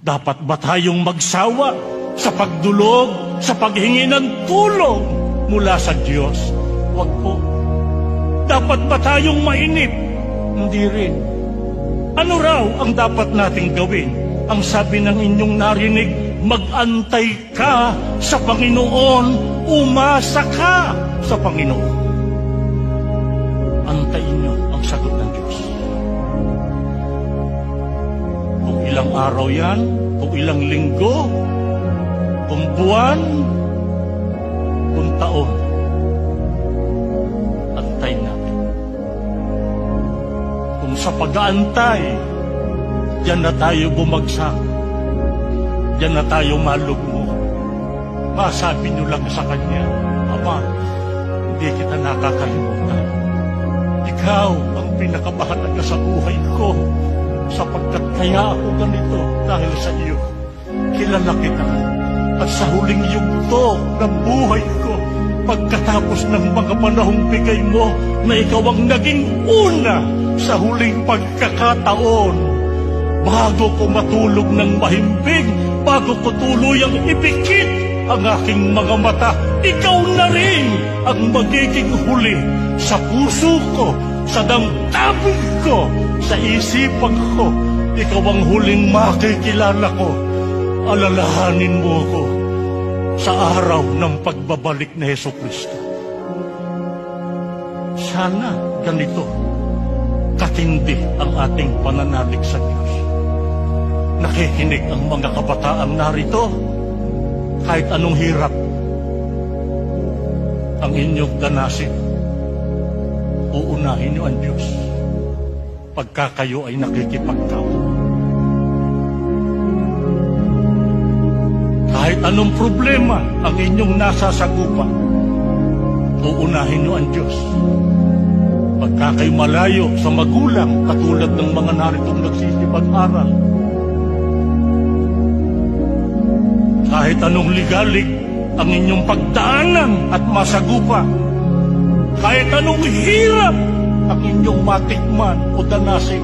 Dapat ba tayong magsawa sa pagdulog, sa paghingi ng tulong mula sa Diyos? Huwag po. Dapat ba tayong mainip? Hindi rin. Ano raw ang dapat nating gawin? Ang sabi ng inyong narinig, mag-antay ka sa Panginoon, umasa ka sa Panginoon. Antayin niyo ang sagot ng Diyos. Kung ilang araw yan, kung ilang linggo, kung buwan, kung taon, antayin natin. Kung sa pag-aantay, diyan na tayo bumagsak, diyan na tayo malugmo, masabi niyo lang sa Kanya, Ama, hindi kita nakakalimutan. Ikaw ang pinakamahalaga sa buhay ko, sapagkat kaya ako ganito dahil sa iyo. Kilala kita, at sa huling yugto ng buhay ko, pagkatapos ng mga panahong bigay mo, na ikaw ang naging una sa huling pagkakataon, bago ko matulog ng mahimbing, bago ko tuluyang ipikit ang aking mga mata, ikaw na rin ang magiging huli sa puso ko, sa damdamin ko, sa isipan ko. Ikaw ang huling makikilala ko. Alalahanin mo ko sa araw ng pagbabalik ni Jesucristo. Sana ganito katindi ang ating pananalig sa Diyos. Nakikinig ang mga kabataang narito, kahit anong hirap ang inyong danasin, uunahin niyo ang Diyos pagka kayo ay nakikipagkawa. Kahit anong problema ang inyong nasasagupan, uunahin niyo ang Diyos. Pagka kayo malayo sa magulang, katulad ng mga naritong nagsisipag-aral, kahit anong ligalig ang inyong pagdaanan at masagupa, kahit anong hirap ang inyong matikman o danasin,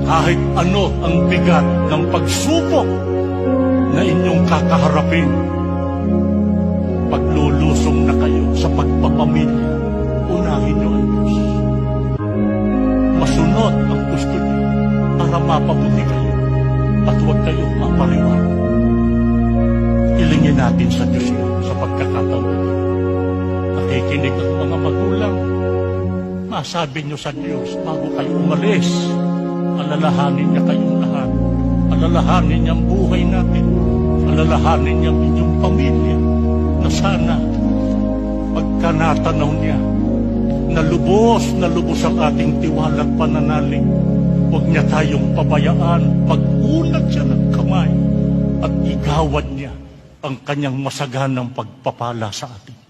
kahit ano ang bigat ng pagsubok na inyong kakaharapin, paglulusong na kayo sa pagpapamilya, unahin niyo ang Diyos. Masunod ang gusto niyo para mapabuti kayo at huwag kayong mapariwara. Ilingin natin sa Diyos yun sa pagkakataon. Nakikinig ang mga magulang, masabi niyo sa Diyos bago kayo umalis, alalahanin niya kayong lahat. Alalahanin niya ang buhay natin. Alalahanin niya ang inyong pamilya, na sana pagka natanaw niya na lubos ang ating tiwala at pananalig, huwag niya tayong pabayaan. Pag-unat siya ng kamay at igawad niya ang kanyang masaganang pagpapala sa atin.